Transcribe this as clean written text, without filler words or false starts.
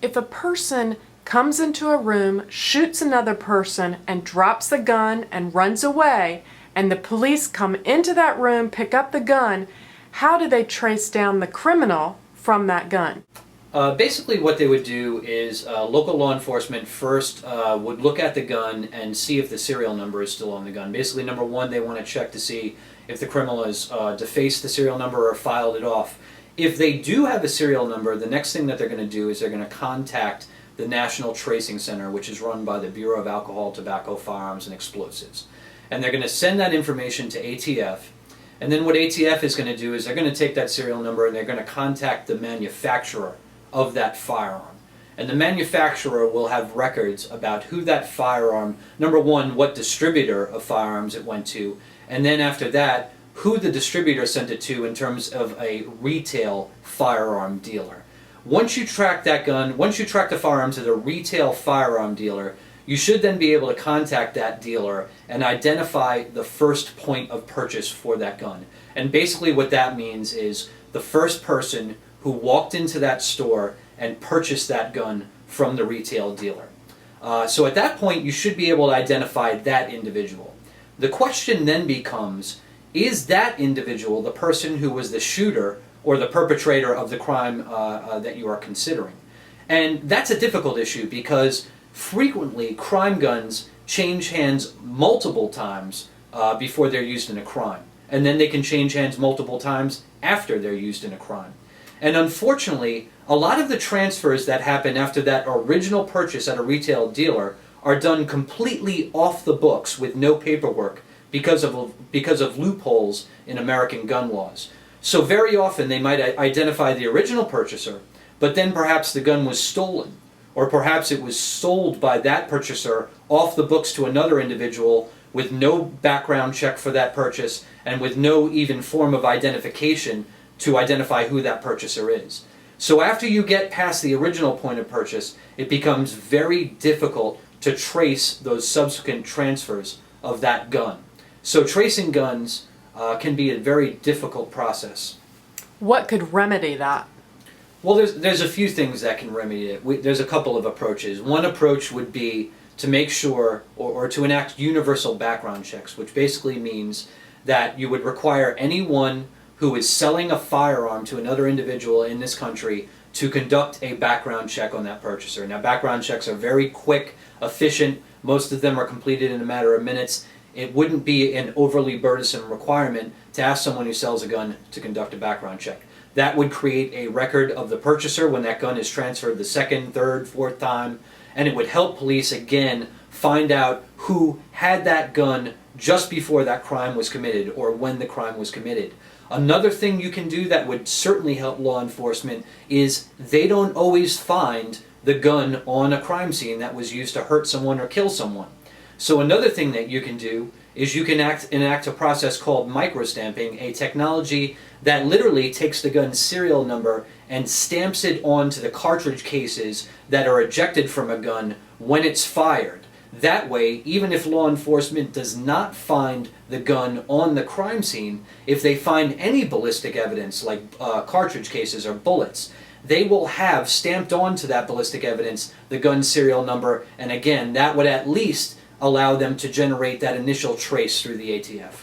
If a person comes into a room, shoots another person, and drops the gun and runs away, and the police come into that room, pick up the gun, how do they trace down the criminal from that gun? Basically what they would do is local law enforcement first would look at the gun and see if the serial number is still on the gun. Basically, number one, they want to check to see if the criminal has defaced the serial number or filed it off. If they do have a serial number, the next thing that they're going to do is they're going to contact the National Tracing Center, which is run by the Bureau of Alcohol, Tobacco, Firearms, and Explosives. And they're going to send that information to ATF. And then what ATF is going to do is they're going to take that serial number and they're going to contact the manufacturer of that firearm. And the manufacturer will have records about who that firearm, number one, what distributor of firearms it went to, and then after that, who the distributor sent it to in terms of a retail firearm dealer. Once you track that gun, once you track the firearm to the retail firearm dealer, you should then be able to contact that dealer and identify the first point of purchase for that gun. And basically what that means is the first person who walked into that store and purchased that gun from the retail dealer. So at that point, you should be able to identify that individual. The question then becomes, is that individual the person who was the shooter or the perpetrator of the crime that you are considering? And that's a difficult issue because frequently crime guns change hands multiple times before they're used in a crime. And then they can change hands multiple times after they're used in a crime. And unfortunately, a lot of the transfers that happen after that original purchase at a retail dealer are done completely off the books with no paperwork because of loopholes in American gun laws. So very often they might identify the original purchaser, but then perhaps the gun was stolen, or perhaps it was sold by that purchaser off the books to another individual with no background check for that purchase and with no even form of identification to identify who that purchaser is. So after you get past the original point of purchase, it becomes very difficult to trace those subsequent transfers of that gun. So tracing guns can be a very difficult process. What could remedy that? Well, there's a few things that can remedy it. There's a couple of approaches. One approach would be to make sure or to enact universal background checks, which basically means that you would require anyone who is selling a firearm to another individual in this country to conduct a background check on that purchaser. Now, background checks are very quick, efficient. Most of them are completed in a matter of minutes. It wouldn't be an overly burdensome requirement to ask someone who sells a gun to conduct a background check. That would create a record of the purchaser when that gun is transferred the second, third, fourth time, and it would help police, again, find out who had that gun just before that crime was committed or when the crime was committed. Another thing you can do that would certainly help law enforcement is they don't always find the gun on a crime scene that was used to hurt someone or kill someone. So another thing that you can do is you can enact a process called microstamping, a technology that literally takes the gun's serial number and stamps it onto the cartridge cases that are ejected from a gun when it's fired. That way, even if law enforcement does not find the gun on the crime scene, if they find any ballistic evidence like cartridge cases or bullets, they will have stamped onto that ballistic evidence the gun serial number, and again, that would at least allow them to generate that initial trace through the ATF.